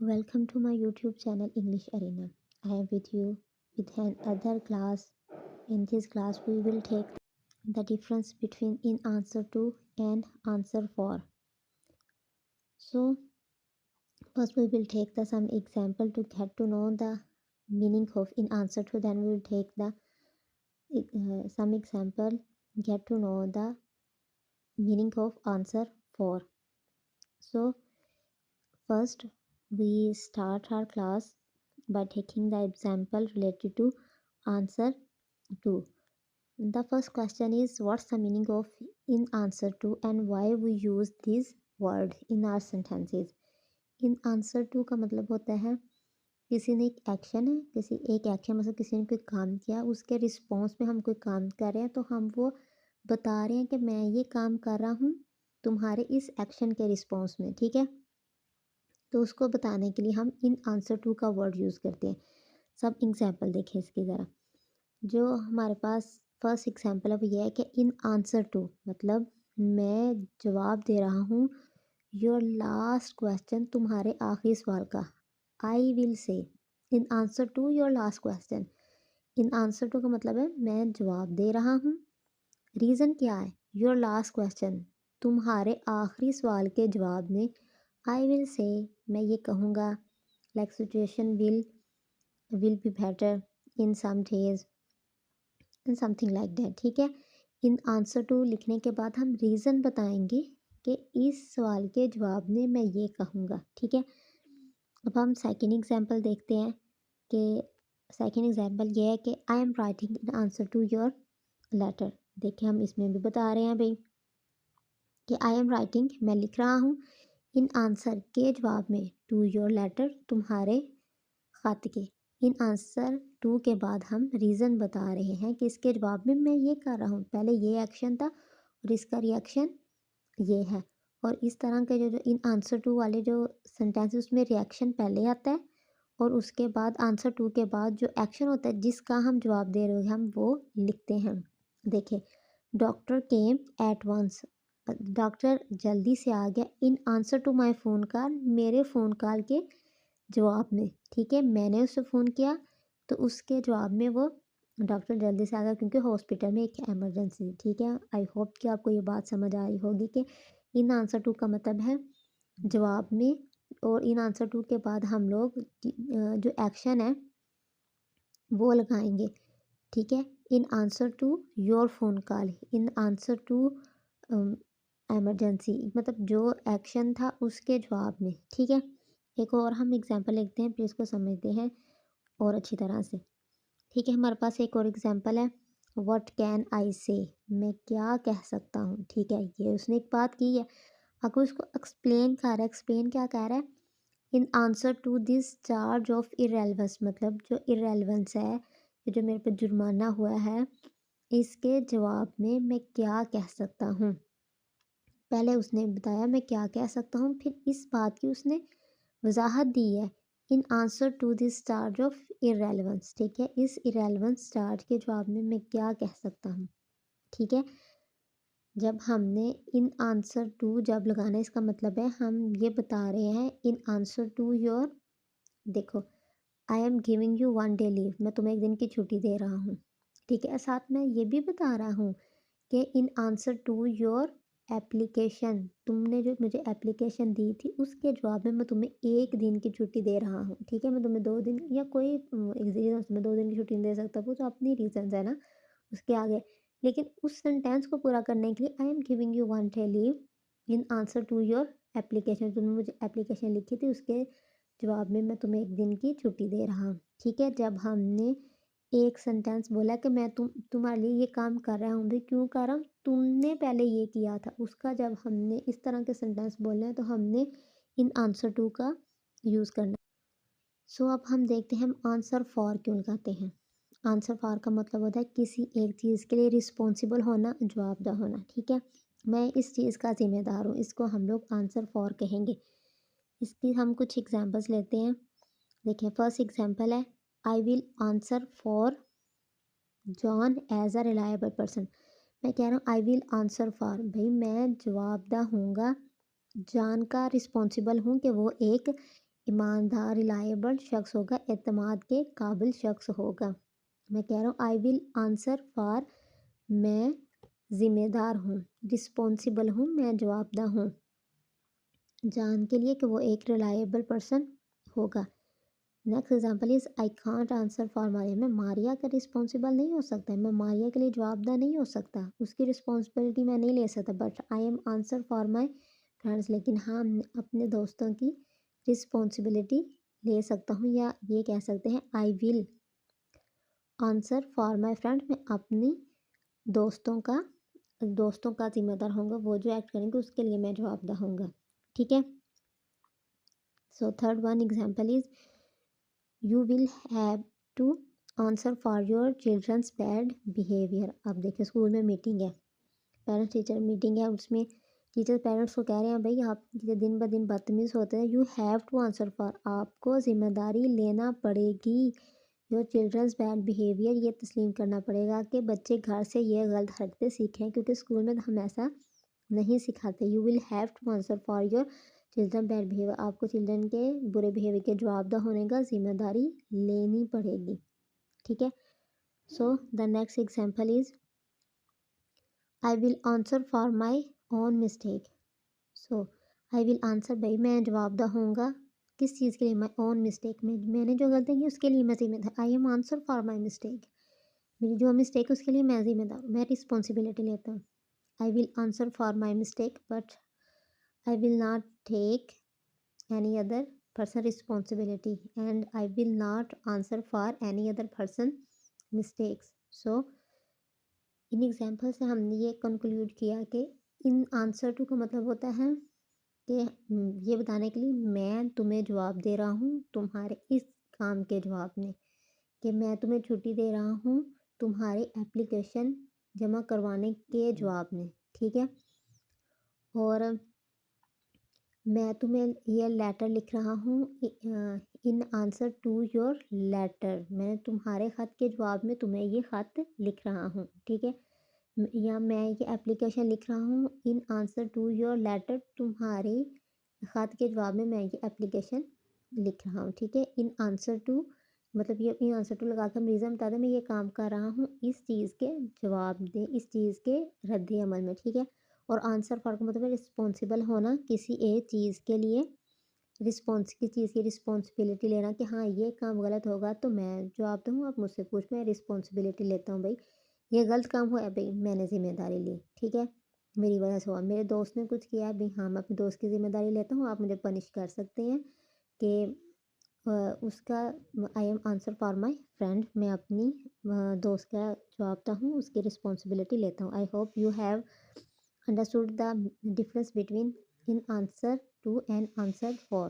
Welcome to my YouTube channel English Arena. I am with you with another class. In this class, we will take the difference between in answer to and answer for. So, first we will take some example to get to know the meaning of in answer to. Then we will take the some example get to know the meaning of answer for. So, first we start our class by taking the example related to answer to. The first question is what's the meaning of in answer to and why we use this word in our sentences. In answer to का मतलब होता है किसी ने एक action है किसी एक एक्शन मतलब किसी ने कोई काम किया उसके रिस्पॉन्स में हम कोई काम कर रहे हैं तो हम वो बता रहे हैं कि मैं ये काम कर रहा हूँ तुम्हारे इस एक्शन के रिस्पॉन्स में, ठीक है। तो उसको बताने के लिए हम इन आंसर टू का वर्ड यूज़ करते हैं। सब एग्जाम्पल देखें इसकी ज़रा। जो हमारे पास फर्स्ट एग्जाम्पल है वो ये है कि इन आंसर टू मतलब मैं जवाब दे रहा हूँ योर लास्ट क्वेश्चन तुम्हारे आखिरी सवाल का। I will say in answer to your last question. In answer to का मतलब है मैं जवाब दे रहा हूँ। रीज़न क्या है? योर लास्ट क्वेश्चन तुम्हारे आखिरी सवाल के जवाब में आई विल से मैं ये कहूँगा like situation will be better in some days and something like that, ठीक है। इन आंसर टू लिखने के बाद हम रीज़न बताएंगे कि इस सवाल के जवाब में मैं ये कहूँगा, ठीक है। अब हम सेकंड एग्जांपल देखते हैं कि सेकंड एग्जांपल ये है कि I am writing in answer to your letter. देखिए हम इसमें भी बता रहे हैं भाई कि आई एम राइटिंग मैं लिख रहा हूँ इन आंसर के जवाब में टू योर लेटर तुम्हारे ख़त के। इन आंसर टू के बाद हम रीज़न बता रहे हैं कि इसके जवाब में मैं ये कर रहा हूँ, पहले ये एक्शन था और इसका रिएक्शन ये है। और इस तरह के जो इन आंसर टू वाले जो सेंटेंस उसमें रिएक्शन पहले आता है और उसके बाद आंसर टू के बाद जो एक्शन होता है जिसका हम जवाब दे रहे हैं हम वो लिखते हैं। देखिए doctor came at once, doctor जल्दी से आ गया in answer to my phone call मेरे फ़ोन कॉल के जवाब में, ठीक है। मैंने उससे फ़ोन किया तो उसके जवाब में वो डॉक्टर जल्दी से आ गया क्योंकि हॉस्पिटल में एक इमरजेंसी थी, ठीक है। आई होप कि आपको ये बात समझ आई होगी कि इन आंसर टू का मतलब है जवाब में और इन आंसर टू के बाद हम लोग जो एक्शन है वो लगाएंगे, ठीक है। In answer to your phone call in answer to emergency मतलब जो एक्शन था उसके जवाब में, ठीक है। एक और हम एग्जांपल लिखते हैं फिर इसको समझते हैं और अच्छी तरह से, ठीक है। हमारे पास एक और एग्जांपल है व्हाट कैन आई से मैं क्या कह सकता हूँ, ठीक है। ये उसने एक बात की है अगर उसको एक्सप्लेन कर रहा है एक्सप्लेन क्या कह रहा है in answer to this charge of irrelevance मतलब जो इरेलेवेंस है ये जो मेरे पे जुर्माना हुआ है इसके जवाब में मैं क्या कह सकता हूँ। पहले उसने बताया मैं क्या कह सकता हूँ फिर इस बात की उसने वजाहत दी है in answer to this charge of irrelevance, ठीक है। इस इरेलेवेंस चार्ज के जवाब में मैं क्या कह सकता हूँ, ठीक है। जब हमने इन आंसर टू जब लगाना इसका मतलब है हम ये बता रहे हैं इन आंसर टू योर, देखो आई am giving you one day leave मैं तुम्हें एक दिन की छुट्टी दे रहा हूँ, ठीक है। साथ में ये भी बता रहा हूँ कि in answer to your application तुमने जो मुझे एप्लीकेशन दी थी उसके जवाब में मैं तुम्हें एक दिन की छुट्टी दे रहा हूँ, ठीक है। मैं तुम्हें 2 दिन या कोई रीज़न तुम्हें 2 दिन की छुट्टी नहीं दे सकता वो तो अपनी रीजंस है ना उसके आगे। लेकिन उस सेंटेंस को पूरा करने के लिए I am giving you one day leave in answer to your application तुमने मुझे एप्लीकेशन लिखी थी उसके जवाब में मैं तुम्हें एक दिन की छुट्टी दे रहा हूँ, ठीक है। जब हमने एक सेंटेंस बोला कि मैं तुम्हारे लिए ये काम कर रहा हूँ भाई क्यों कर रहा हूँ तुमने पहले ये किया था उसका जब हमने इस तरह के सेंटेंस बोलने हैं तो हमने इन आंसर टू का यूज़ करना। सो अब हम देखते हैं हम आंसर फॉर क्यों लगाते हैं। आंसर फॉर का मतलब होता है किसी एक चीज़ के लिए रिस्पॉन्सिबल होना जवाबदेह होना, ठीक है। मैं इस चीज़ का ज़िम्मेदार हूँ इसको हम लोग आंसर फॉर कहेंगे। इसकी हम कुछ एग्जांपल्स लेते हैं। देखिए फर्स्ट एग्जांपल है I will answer for John as a reliable person. मैं कह रहा हूँ आई विल आंसर फॉर भाई मैं जवाबदेह हूँगा जॉन का रिस्पॉन्सिबल हूँ कि वो एक ईमानदार रिलायबल शख्स होगा, एतमाद के काबिल शख्स होगा। मैं कह रहा हूँ आई विल आंसर फॉर, मैं जिम्मेदार हूँ, रिस्पॉन्सिबल हूँ, मैं जवाबदा हूँ। जान के लिए कि वो एक रिलायबल पर्सन होगा। Next example is I can't answer for Maria, मैं मारिया का रिस्पॉन्सिबल नहीं हो सकता, मैं मारिया के लिए जवाबदार नहीं हो सकता, उसकी रिस्पॉन्सिबिलिटी मैं नहीं ले सकता। But I am answer for my friends, लेकिन हाँ अपने दोस्तों की रिस्पॉन्सिबिलिटी ले सकता हूँ। या ये कह सकते हैं आई will answer for my friend, मैं अपनी दोस्तों का जिम्मेदार होऊंगा, वो जो एक्ट करेंगे उसके लिए मैं जवाबदार होऊंगा। ठीक है। So third one example is you will have to answer for your children's bad behaviour. अब देखिए स्कूल में मीटिंग है, पेरेंट्स टीचर मीटिंग है, उसमें टीचर पेरेंट्स को कह रहे हैं भाई आप दिन ब दिन बदतमीज़ होते हैं, you have to answer for, आपको जिम्मेदारी लेना पड़ेगी योर चिल्ड्रंस बैड बिहेवियर, ये तस्लीम करना पड़ेगा कि बच्चे घर से ये गलत हरकतें सीखें, क्योंकि स्कूल में हम ऐसा नहीं सिखाते। You will have to answer for your children bad behaviour, आपको चिल्ड्रन के बुरे बिहेवियर के जवाबदार होने का जिम्मेदारी लेनी पड़ेगी। ठीक है। So the next example is I will answer for my own mistake. So I will answer, भाई मैं जवाबदार होऊंगा किस चीज़ के लिए, माई ओन मिस्टेक में, मैंने जो गलती की उसके लिए मैं जिम्मेदार, I am answer for my mistake, मेरी जो मिस्टेक है उसके लिए मैं जिम्मेदार, मैं रिस्पॉन्सिबिलिटी लेता हूँ। I will answer for my mistake but I will not take any other person responsibility and I will not answer for any other person mistakes. So in example से हमने ये कंक्लूड किया कि इन आंसर टू का मतलब होता है कि ये बताने के लिए मैं तुम्हें जवाब दे रहा हूँ तुम्हारे इस काम के जवाब में, कि मैं तुम्हें छुट्टी दे रहा हूँ तुम्हारी एप्लीकेशन जमा करवाने के जवाब में। ठीक है। और मैं तुम्हें ये लेटर लिख रहा हूँ in answer to your letter, मैं तुम्हारे ख़त के जवाब में तुम्हें ये ख़त लिख रहा हूँ। ठीक है। या मैं ये एप्लीकेशन लिख रहा हूँ in answer to your letter, तुम्हारे ख़त के जवाब में मैं ये एप्लीकेशन लिख रहा हूँ। ठीक है। इन आंसर टू मतलब ये इन आंसर टू लगा कर हम रीज़न बता दें मैं ये काम कर रहा हूँ इस चीज़ के जवाब दे, इस चीज़ के रद्द अमल में। ठीक है। और आंसर फॉर का मतलब है रिस्पॉन्सिबल होना किसी एक चीज़ के लिए, किस चीज़ की रिस्पॉन्सिबिलिटी लेना कि हाँ ये काम गलत होगा तो मैं जवाब दूँ, आप मुझसे पूछ, मैं रिस्पॉन्सिबिलिटी लेता हूँ भाई ये गलत काम हुआ है, भाई मैंने जिम्मेदारी ली। ठीक है। मेरी वजह से हुआ, मेरे दोस्त ने कुछ किया है भाई, हाँ मैं अपने दोस्त की जिम्मेदारी लेता हूँ, आप मुझे पनिश कर सकते हैं कि उसका I am answer for my friend, मैं अपनी दोस्त का जवाबता हूँ, उसकी रिस्पॉन्सिबिलिटी लेता हूँ। I hope you have understood the difference between in answer to and answer for.